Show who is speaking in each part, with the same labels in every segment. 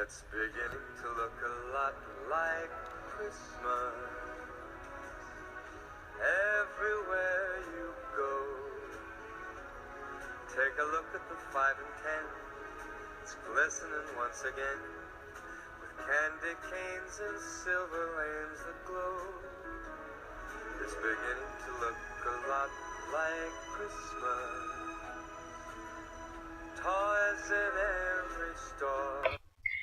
Speaker 1: It's beginning to look a lot like Christmas everywhere you go. Take a look at the 5 and 10. It's glistening once again with candy canes and silver lanes that glow. It's beginning to look a lot like Christmas. Toys in every store.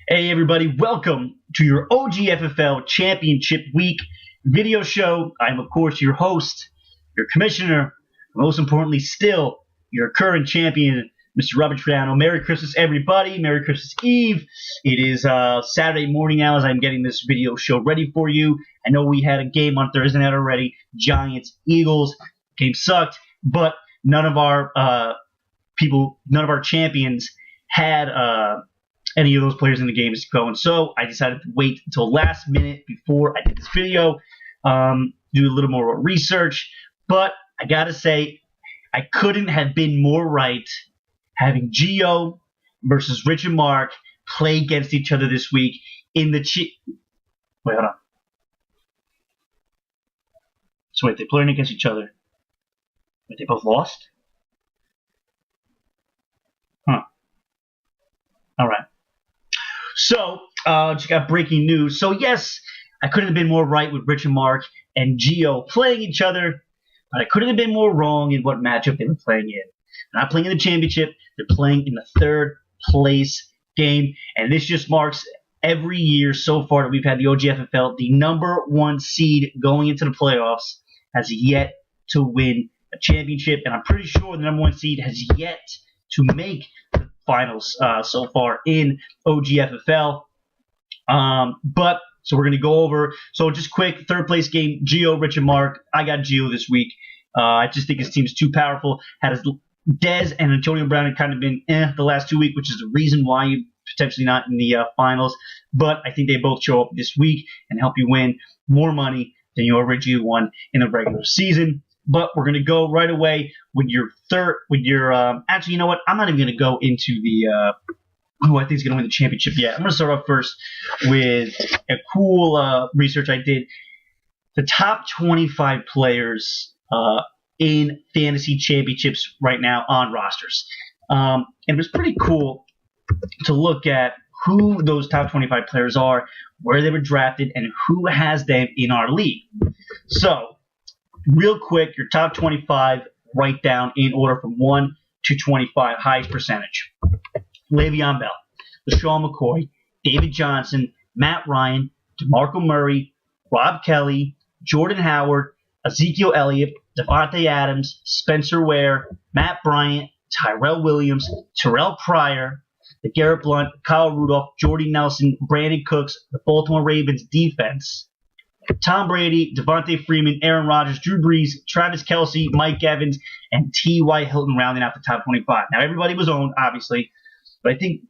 Speaker 2: Hey everybody, welcome to your OGFFL Championship Week video show. I'm of course your host, your commissioner, most importantly still your current champion, Mr. Robert Triano. Merry Christmas everybody, Merry Christmas Eve. It is Saturday morning now as I'm getting this video show ready for you. I know we had a game on Thursday night already, Giants, Eagles. Game sucked, but none of our champions had any of those players in the game is going. So I decided to wait until last minute before I did this video, do a little more research. But I gotta say, I couldn't have been more right having Gio versus Rich and Mark play against each other this week in the Wait, hold on. So wait, they're playing against each other. Wait, they both lost? Huh. All right. So, just got breaking news. So, yes, I couldn't have been more right with Rich and Mark and Gio playing each other, but I couldn't have been more wrong in what matchup they were playing in. They're not playing in the championship. They're playing in the third place game, and this just marks every year so far that we've had the OGFFL, the number one seed going into the playoffs has yet to win a championship, and I'm pretty sure the number one seed has yet to make the finals so far in OGFFL. But so we're going to go over. So just quick, third place game, Gio, Rich, and Mark. I got Gio this week. I just think his team is too powerful. Had his Dez and Antonio Brown had kind of been the last 2 weeks, which is the reason why you potentially not in the finals. But I think they both show up this week and help you win more money than you already won in the regular season. But we're going to go right away with your actually, you know what? I'm not even going to go into the who I think is going to win the championship yet. I'm going to start off first with a cool research I did. The top 25 players in fantasy championships right now on rosters. And it was pretty cool to look at who those top 25 players are, where they were drafted, and who has them in our league. So, real quick, your top 25, write down in order from 1 to 25, highest percentage. Le'Veon Bell, LaShawn McCoy, David Johnson, Matt Ryan, DeMarco Murray, Rob Kelly, Jordan Howard, Ezekiel Elliott, Devontae Adams, Spencer Ware, Matt Bryant, Tyrell Williams, Terrell Pryor, LeGarrette Blount, Kyle Rudolph, Jordy Nelson, Brandon Cooks, the Baltimore Ravens defense, Tom Brady, Devontae Freeman, Aaron Rodgers, Drew Brees, Travis Kelce, Mike Evans, and T.Y. Hilton rounding out the top 25. Now, everybody was owned, obviously, but I think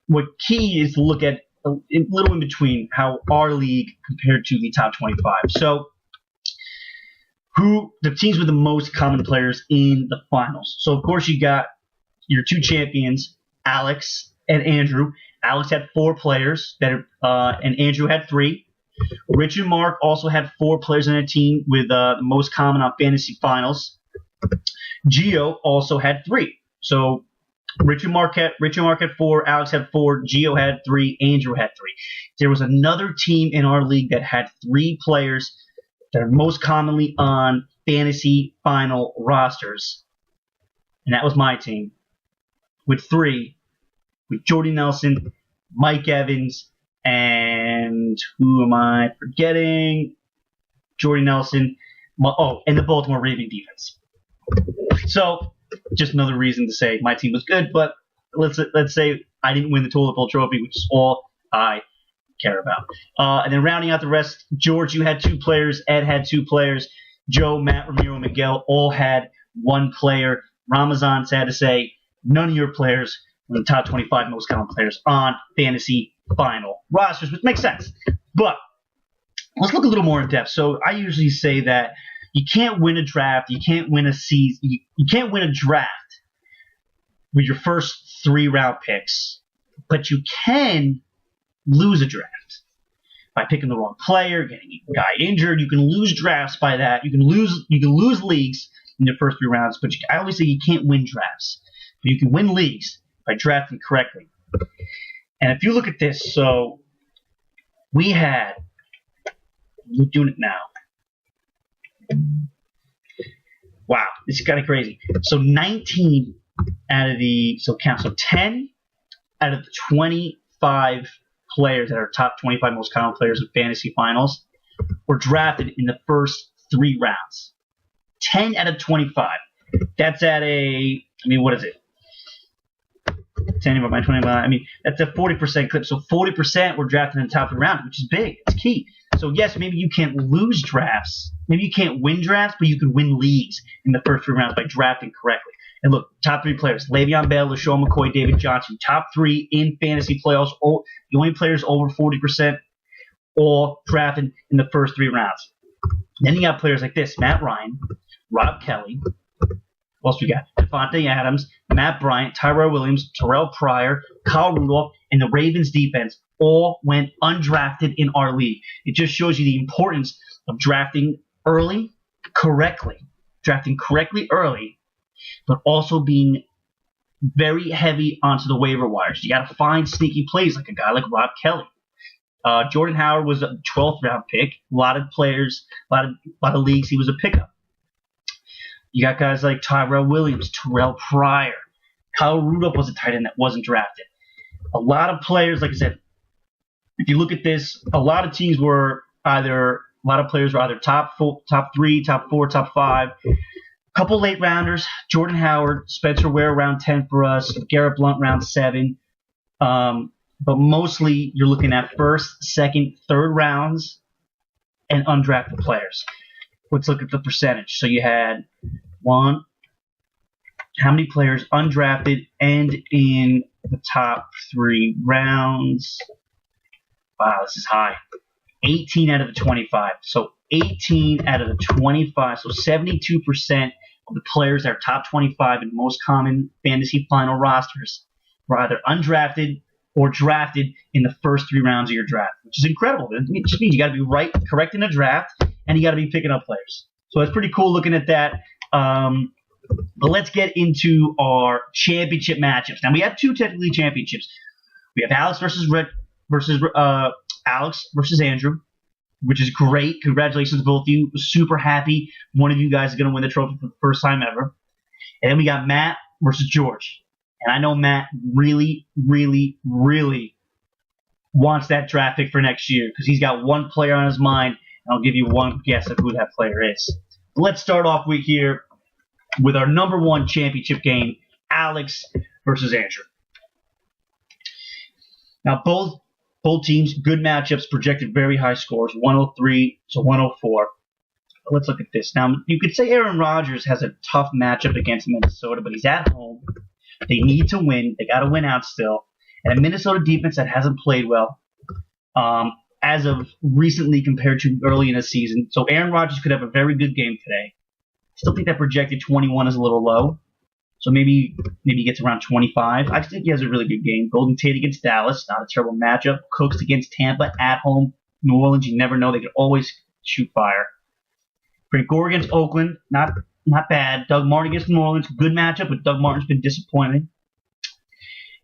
Speaker 2: what key is to look at a little in between how our league compared to the top 25. So, who the teams with the most common players in the finals. So, of course, you got your two champions, Alex and Andrew. Alex had 4 players, and Andrew had 3. Rich and Mark also had 4 players on their team with the most common on fantasy finals. Gio also had 3. So Rich and Mark had 4, Alex had 4, Gio had 3, Andrew had 3. There was another team in our league that had 3 players that are most commonly on fantasy final rosters, and that was my team with 3, with Jordy Nelson, Mike Evans, and who am I forgetting? Jordy Nelson. And the Baltimore Ravens defense. So, just another reason to say my team was good, but let's say I didn't win the Toilet Bowl trophy, which is all I care about. And then rounding out the rest, George, you had 2 players. Ed had 2 players. Joe, Matt, Ramiro, Miguel all had 1 player. Ramazan, sad to say, none of your players were the top 25 most common players on fantasy final rosters, which makes sense. But let's look a little more in depth. So I usually say that you can't win a draft, you can't win a season, you can't win a draft with your first 3 round picks, but you can lose a draft by picking the wrong player, getting a guy injured. You can lose drafts by that. You can lose leagues in the first 3 rounds, but I always say you can't win drafts. But you can win leagues by drafting correctly. And if you look at this, so we had, we're doing it now. Wow, this is kind of crazy. So 19 out of the, so 10 out of the 25 players that are top 25 most common players in fantasy finals were drafted in the first 3 rounds. 10 out of 25. That's at a, what is it? 10 divided by 25. That's a 40% clip. So 40% were drafted in the top 3 rounds, which is big. It's key. So yes, maybe you can't lose drafts. Maybe you can't win drafts, but you could win leagues in the first 3 rounds by drafting correctly. And look, top 3 players: Le'Veon Bell, LaShawn McCoy, David Johnson. Top 3 in fantasy playoffs. The only players over 40% all drafted in the first 3 rounds. Then you got players like this: Matt Ryan, Rob Kelly. What else we got? Devontae Adams, Matt Bryant, Tyrell Williams, Terrell Pryor, Kyle Rudolph, and the Ravens defense all went undrafted in our league. It just shows you the importance of drafting early, correctly. Drafting correctly early, but also being very heavy onto the waiver wires. You got to find sneaky plays like a guy like Rob Kelly. Jordan Howard was a 12th round pick. A lot of players, a lot of leagues, he was a pickup. You got guys like Tyrell Williams, Terrell Pryor. Kyle Rudolph was a tight end that wasn't drafted. A lot of players, like I said, if you look at this, a lot of players were either top 3, top 4, top 5. A couple late rounders: Jordan Howard, Spencer Ware round 10 for us, Garrett Blount round 7. But mostly you're looking at first, second, third rounds and undrafted players. Let's look at the percentage. So you had how many players undrafted and in the top 3 rounds? Wow, this is high. 18 out of the 25. So 18 out of the 25. So 72% of the players that are top 25 in most common fantasy final rosters were either undrafted or drafted in the first 3 rounds of your draft, which is incredible. It just means you got to be correct in a draft, and you got to be picking up players. So it's pretty cool looking at that. But let's get into our championship matchups. Now we have 2 technically championships. We have Alex versus Andrew, which is great. Congratulations to both of you. Super happy one of you guys is going to win the trophy for the first time ever. And then we got Matt versus George. And I know Matt really, really, really wants that draft pick for next year because he's got one player on his mind, and I'll give you one guess of who that player is. But let's start off with our number 1 championship game, Alex versus Andrew. Now, both teams, good matchups, projected very high scores, 103 to 104. But let's look at this. Now, you could say Aaron Rodgers has a tough matchup against Minnesota, but he's at home. They need to win. They got to win out still. And a Minnesota defense that hasn't played well as of recently compared to early in the season. So Aaron Rodgers could have a very good game today. Still think that projected 21 is a little low. So maybe he gets around 25. I think he has a really good game. Golden Tate against Dallas, not a terrible matchup. Cooks against Tampa at home. New Orleans, you never know. They could always shoot fire. Frank Gore against Oakland, not bad. Doug Martin against New Orleans, good matchup, but Doug Martin's been disappointing.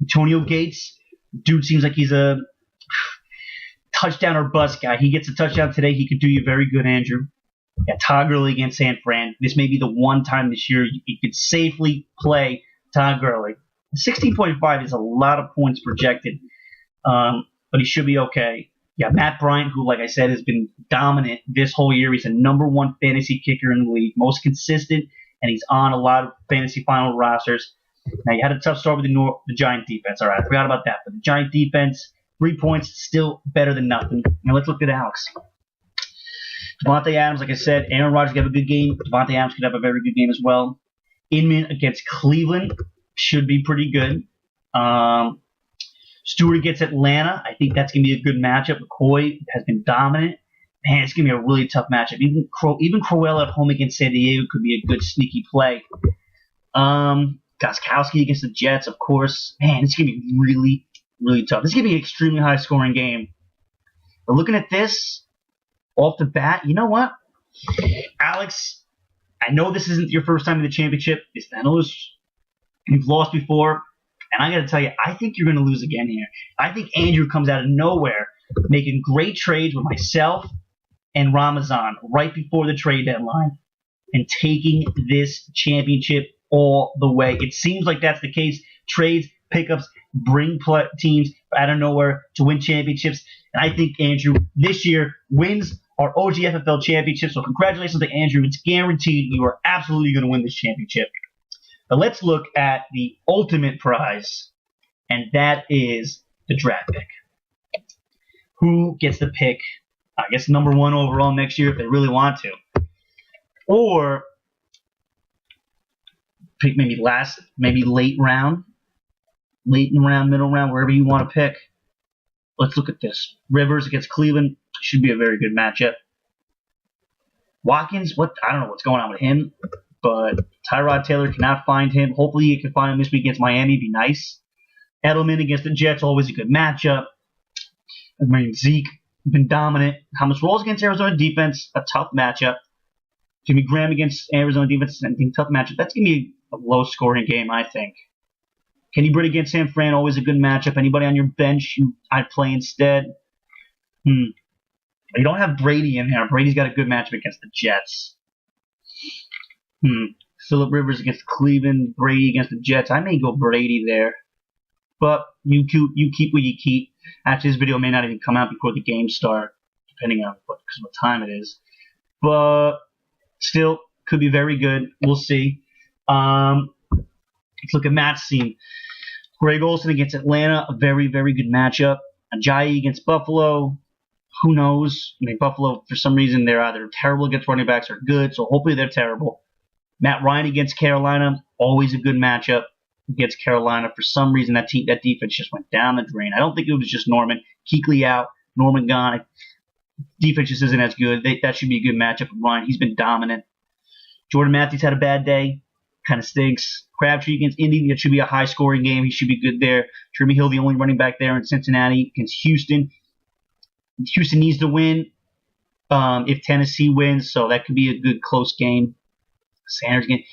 Speaker 2: Antonio Gates, dude seems like he's a touchdown or bust guy. He gets a touchdown today, he could do you very good, Andrew. Yeah, Todd Gurley against San Fran. This may be the one time this year you could safely play Todd Gurley. 16.5 is a lot of points projected, but he should be okay. Yeah, Matt Bryant, who, like I said, has been dominant this whole year. He's the number 1 fantasy kicker in the league, most consistent, and he's on a lot of fantasy final rosters. Now, you had a tough start with the Giant defense. All right, I forgot about that. But the Giant defense, 3 points, still better than nothing. Now, let's look at Alex. Devontae Adams, like I said, Aaron Rodgers could have a good game. Devontae Adams could have a very good game as well. Inman against Cleveland should be pretty good. Stewart against Atlanta. I think that's going to be a good matchup. McCoy has been dominant. Man, it's going to be a really tough matchup. Even Crowell at home against San Diego could be a good sneaky play. Gostkowski against the Jets, of course. Man, it's going to be really, Really tough. This is going to be an extremely high-scoring game. But looking at this, off the bat, you know what? Alex, I know this isn't your first time in the championship. I know you've lost before. And I got to tell you, I think you're going to lose again here. I think Andrew comes out of nowhere making great trades with myself and Ramazan right before the trade deadline and taking this championship all the way. It seems like that's the case. Trades, pickups, bring teams out of nowhere to win championships. And I think Andrew this year wins our OGFFL championship. So congratulations to Andrew. It's guaranteed you are absolutely going to win this championship. But let's look at the ultimate prize, and that is the draft pick. Who gets the pick, I guess, number 1 overall next year if they really want to? Or pick maybe late round, middle round, wherever you want to pick. Let's look at this. Rivers against Cleveland should be a very good matchup. Watkins, I don't know what's going on with him, but Tyrod Taylor cannot find him. Hopefully he can find him this week against Miami. Be nice. Edelman against the Jets, always a good matchup. I mean, Zeke, been dominant. Thomas Rawls against Arizona defense, a tough matchup. Jimmy Graham against Arizona defense, I think tough matchup. That's going to be a low-scoring game, I think. Kenny Britt against San Fran, always a good matchup. Anybody on your bench I'd play instead? You don't have Brady in there. Brady's got a good matchup against the Jets. Phillip Rivers against Cleveland, Brady against the Jets. I may go Brady there. But you keep what you keep. Actually, this video may not even come out before the games start, depending on what time it is. But still, could be very good. We'll see. Let's look at Matt's team. Greg Olsen against Atlanta, a very, very good matchup. Ajayi against Buffalo. Who knows? I mean, Buffalo, for some reason, they're either terrible against running backs or good, so hopefully they're terrible. Matt Ryan against Carolina, always a good matchup against Carolina. For some reason, that defense just went down the drain. I don't think it was just Norman. Kuechly out, Norman gone. Defense just isn't as good. That should be a good matchup with Ryan. He's been dominant. Jordan Matthews had a bad day. Kind of stinks. Crabtree against Indy. That should be a high-scoring game. He should be good there. Jeremy Hill, the only running back there in Cincinnati against Houston. Houston needs to win if Tennessee wins, so that could be a good close game. Sanders again.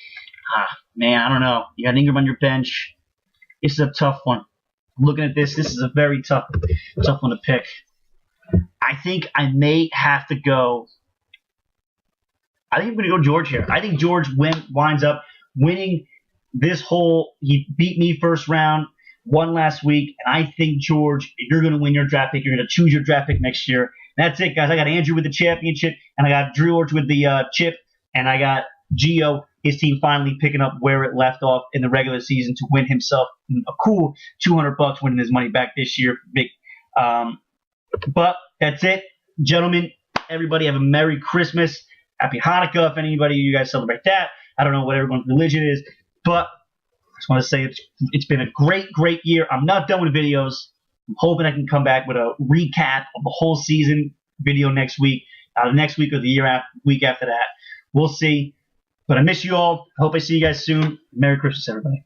Speaker 2: Man, I don't know. You got Ingram on your bench. This is a tough one. Looking at this is a very tough one to pick. I think I may have to go. I think I'm going to go George here. I think George winds up winning this whole. He beat me first round, won last week, and I think, George, if you're going to win your draft pick, you're going to choose your draft pick next year. That's it, guys. I got Andrew with the championship, and I got George with the chip, and I got Gio, his team, finally picking up where it left off in the regular season to win himself a cool $200, winning his money back this year. But that's it, gentlemen. Everybody have a Merry Christmas, Happy Hanukkah, if anybody of you guys celebrate that. I don't know what everyone's religion is, but I just want to say it's been a great, great year. I'm not done with videos. I'm hoping I can come back with a recap of the whole season video next week, next week or the week after that. We'll see. But I miss you all. I hope I see you guys soon. Merry Christmas, everybody.